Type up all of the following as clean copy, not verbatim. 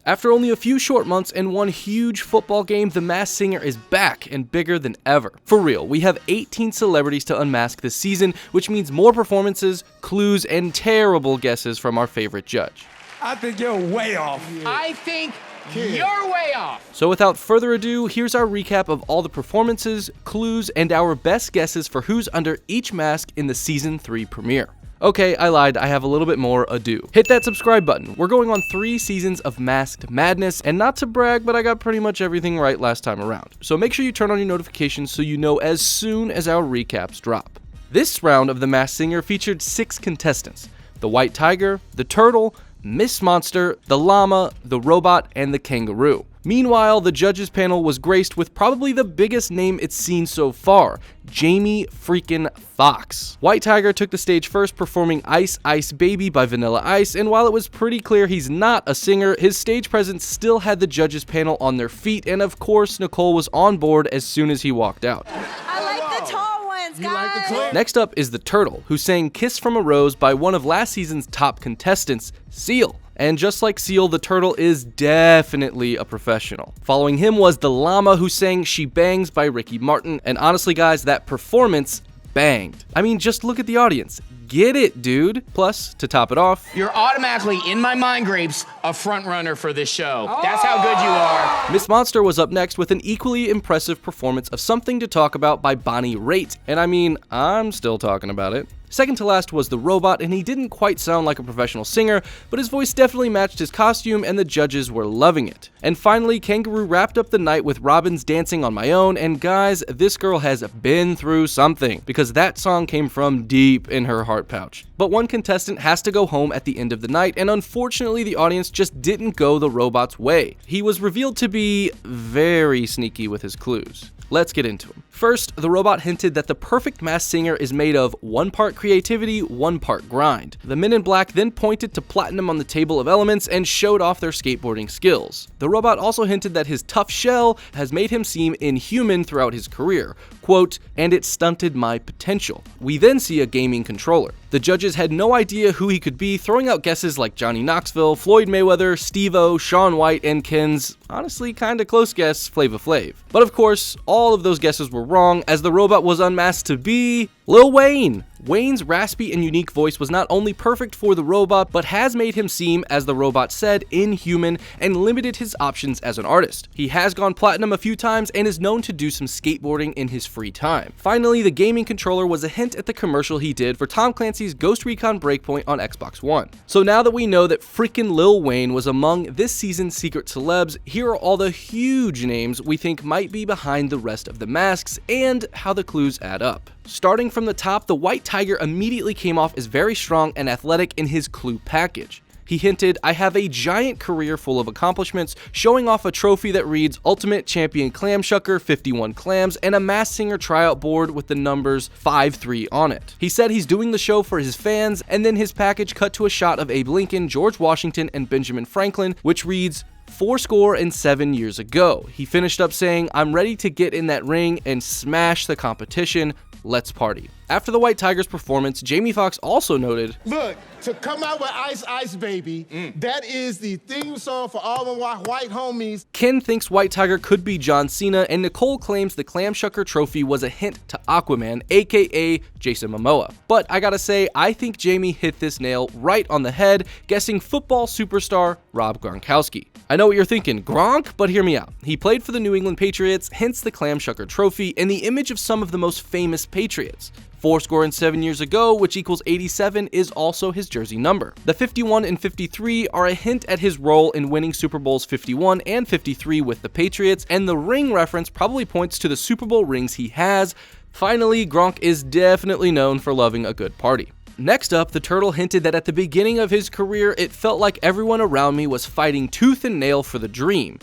After only a few short months and one huge football game, The Masked Singer is back and bigger than ever. For real, we have 18 celebrities to unmask this season, which means more performances, clues, and terrible guesses from our favorite judge. I think you're way off. I think you're way off. So without further ado, here's our recap of all the performances, clues, and our best guesses for who's under each mask in the Season 3 premiere. Okay, I lied, I have a little bit more ado. Hit that subscribe button. We're going on 3 seasons of Masked Madness, and not to brag, but I got pretty much everything right last time around. So make sure you turn on your notifications so you know as soon as our recaps drop. This round of The Masked Singer featured 6 contestants: the White Tiger, the Turtle, Miss Monster, the Llama, the Robot, and the Kangaroo. Meanwhile, the judges panel was graced with probably the biggest name it's seen so far, Jamie freaking Foxx. White Tiger took the stage first, performing Ice Ice Baby by Vanilla Ice, and while it was pretty clear he's not a singer, his stage presence still had the judges panel on their feet, and of course, Nicole was on board as soon as he walked out. I like the tall ones, guys. Next up is the Turtle, who sang Kiss from a Rose by one of last season's top contestants, Seal. And just like Seal, the Turtle is definitely a professional. Following him was the Llama, who sang She Bangs by Ricky Martin, and honestly guys, that performance banged. I mean, just look at the audience. Get it, dude. Plus, to top it off, You're automatically, in my mind grapes, a front runner for this show. That's how good you are. Miss Monster was up next with an equally impressive performance of Something to Talk About by Bonnie Raitt, and I mean, I'm still talking about it. Second to last was the Robot, and he didn't quite sound like a professional singer, but his voice definitely matched his costume, and the judges were loving it. And finally, Kangaroo wrapped up the night with Robyn's Dancing on My Own, and guys, this girl has been through something, because that song came from deep in her heart pouch. But one contestant has to go home at the end of the night, and unfortunately the audience just didn't go the Robot's way. He was revealed to be very sneaky with his clues. Let's get into them. First, the Robot hinted that the perfect Masked Singer is made of 1 part creativity, 1 part grind. The Men in Black then pointed to Platinum on the table of elements and showed off their skateboarding skills. The Robot also hinted that his tough shell has made him seem inhuman throughout his career. Quote, and it stunted my potential. We then see a gaming controller. The judges had no idea who he could be, throwing out guesses like Johnny Knoxville, Floyd Mayweather, Steve-O, Shaun White, and Ken's honestly kinda close guess, Flava Flav. But of course, all of those guesses were wrong, as the Robot was unmasked to be Lil Wayne. Wayne's raspy and unique voice was not only perfect for the Robot, but has made him seem, as the Robot said, inhuman and limited his options as an artist. He has gone platinum a few times and is known to do some skateboarding in his free time. Finally, the gaming controller was a hint at the commercial he did for Tom Clancy's Ghost Recon Breakpoint on Xbox One. So now that we know that freaking Lil Wayne was among this season's secret celebs, here are all the huge names we think might be behind the rest of the masks and how the clues add up. Starting from the top, the White Tiger immediately came off as very strong and athletic in his clue package. He hinted, I have a giant career full of accomplishments, showing off a trophy that reads Ultimate Champion Clam Shucker, 51 clams, and a Masked Singer tryout board with the numbers 5-3 on it. He said he's doing the show for his fans, and then his package cut to a shot of Abe Lincoln, George Washington, and Benjamin Franklin, which reads 7 years ago. He finished up saying, I'm ready to get in that ring and smash the competition. Let's party. After the White Tiger's performance, Jamie Foxx also noted, Look, to come out with Ice Ice Baby, that is the theme song for all the white homies. Ken thinks White Tiger could be John Cena, and Nicole claims the Clam Shucker trophy was a hint to Aquaman, aka Jason Momoa. But I gotta say, I think Jamie hit this nail right on the head, guessing football superstar Rob Gronkowski. I know what you're thinking, Gronk, but hear me out. He played for the New England Patriots, hence the Clam Shucker trophy, and the image of some of the most famous Patriots. 7 years ago, which equals 87, is also his jersey number. The 51 and 53 are a hint at his role in winning Super Bowls 51 and 53 with the Patriots, and the ring reference probably points to the Super Bowl rings he has. Finally, Gronk is definitely known for loving a good party. Next up, the Turtle hinted that at the beginning of his career, it felt like everyone around me was fighting tooth and nail for the dream.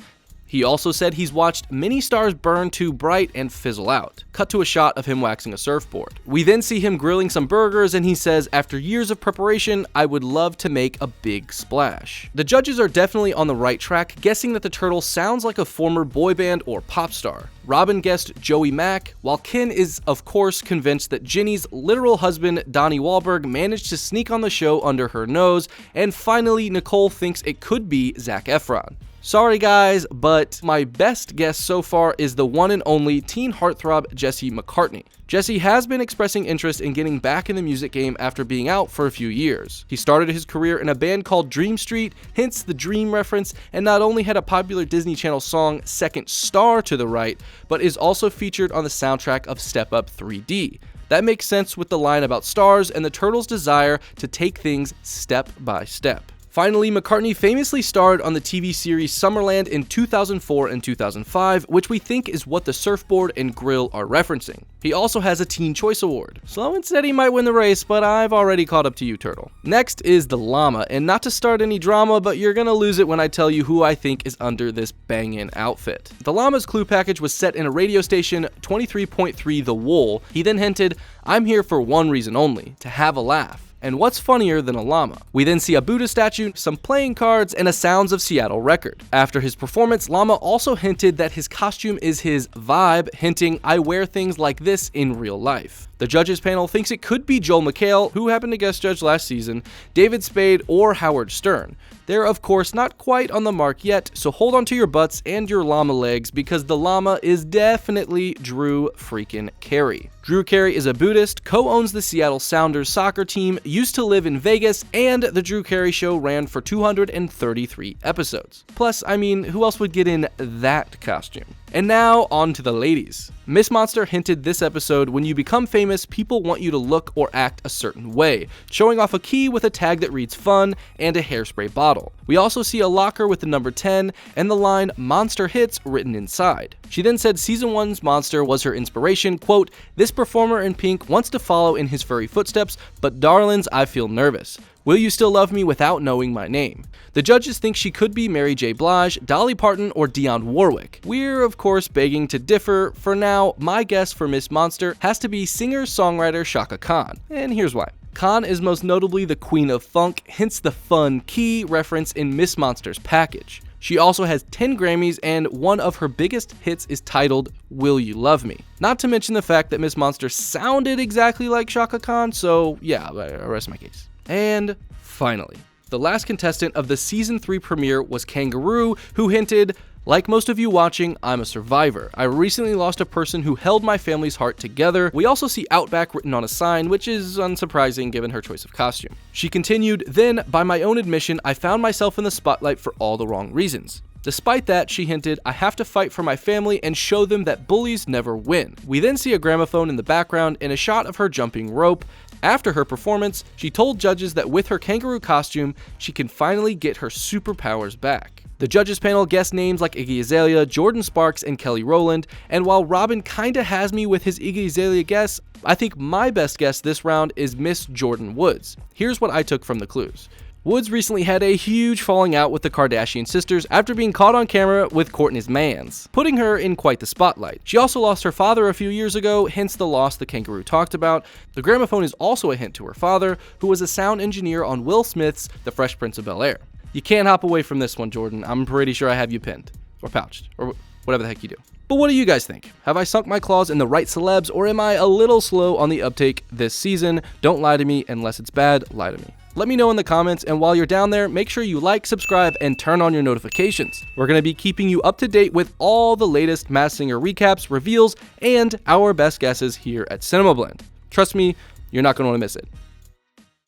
He also said he's watched many stars burn too bright and fizzle out. Cut to a shot of him waxing a surfboard. We then see him grilling some burgers, and he says, after years of preparation, I would love to make a big splash. The judges are definitely on the right track, guessing that the Turtle sounds like a former boy band or pop star. Robyn guessed Joey Mack, while Ken is of course convinced that Ginny's literal husband Donnie Wahlberg managed to sneak on the show under her nose, and finally Nicole thinks it could be Zac Efron. Sorry guys, but my best guess so far is the one and only teen heartthrob Jesse McCartney. Jesse has been expressing interest in getting back in the music game after being out for a few years. He started his career in a band called Dream Street, hence the Dream reference, and not only had a popular Disney Channel song Second Star to the right, but is also featured on the soundtrack of Step Up 3D. That makes sense with the line about stars and the turtles' desire to take things step by step. Finally, McCartney famously starred on the TV series Summerland in 2004 and 2005, which we think is what the surfboard and grill are referencing. He also has a Teen Choice Award. Slow and steady might win the race, but I've already caught up to you, Turtle. Next is the Llama, and not to start any drama, but you're gonna lose it when I tell you who I think is under this bangin' outfit. The Llama's clue package was set in a radio station, 23.3 The Wool. He then hinted, "I'm here for one reason only, to have a laugh." And what's funnier than a llama? We then see a Buddha statue, some playing cards, and a Sounds of Seattle record. After his performance, Llama also hinted that his costume is his vibe, hinting, "I wear things like this in real life." The judges panel thinks it could be Joel McHale, who happened to guest judge last season, David Spade, or Howard Stern. They're of course not quite on the mark yet, so hold on to your butts and your llama legs because the llama is definitely Drew freaking Carey. Drew Carey is a Buddhist, co-owns the Seattle Sounders soccer team, used to live in Vegas, and the Drew Carey Show ran for 233 episodes. Plus, I mean, who else would get in that costume? And now, on to the ladies. Miss Monster hinted this episode, when you become famous, people want you to look or act a certain way, showing off a key with a tag that reads fun and a hairspray bottle. We also see a locker with the number 10 and the line Monster Hits written inside. She then said season 1's Monster was her inspiration, quote, "This performer in pink wants to follow in his furry footsteps, but darlings, I feel nervous. Will you still love me without knowing my name?" The judges think she could be Mary J. Blige, Dolly Parton, or Dionne Warwick. We're of course begging to differ. For now, my guess for Miss Monster has to be singer-songwriter Chaka Khan, and here's why. Khan is most notably the queen of funk, hence the fun key reference in Miss Monster's package. She also has 10 Grammys, and one of her biggest hits is titled Will You Love Me? Not to mention the fact that Miss Monster sounded exactly like Chaka Khan, so yeah, I rest my case. And finally, the last contestant of the season 3 premiere was Kangaroo, who hinted, "Like most of you watching, I'm a survivor. I recently lost a person who held my family's heart together." We also see Outback written on a sign, which is unsurprising given her choice of costume. She continued, "Then, by my own admission, I found myself in the spotlight for all the wrong reasons. Despite that, she hinted, I have to fight for my family and show them that bullies never win." We then see a gramophone in the background and a shot of her jumping rope. After her performance, she told judges that with her kangaroo costume, she can finally get her superpowers back. The judges panel guessed names like Iggy Azalea, Jordan Sparks, and Kelly Rowland, and while Robyn kinda has me with his Iggy Azalea guess, I think my best guess this round is Miss Jordyn Woods. Here's what I took from the clues. Woods recently had a huge falling out with the Kardashian sisters after being caught on camera with Kourtney's mans, putting her in quite the spotlight. She also lost her father a few years ago, hence the loss the kangaroo talked about. The gramophone is also a hint to her father, who was a sound engineer on Will Smith's The Fresh Prince of Bel-Air. You can't hop away from this one, Jordan. I'm pretty sure I have you pinned, or pouched, or whatever the heck you do. But what do you guys think? Have I sunk my claws in the right celebs, or am I a little slow on the uptake this season? Don't lie to me unless it's bad, lie to me. Let me know in the comments, and while you're down there, make sure you like, subscribe, and turn on your notifications. We're going to be keeping you up to date with all the latest Masked Singer recaps, reveals, and our best guesses here at Cinema Blend. Trust me, you're not going to want to miss it.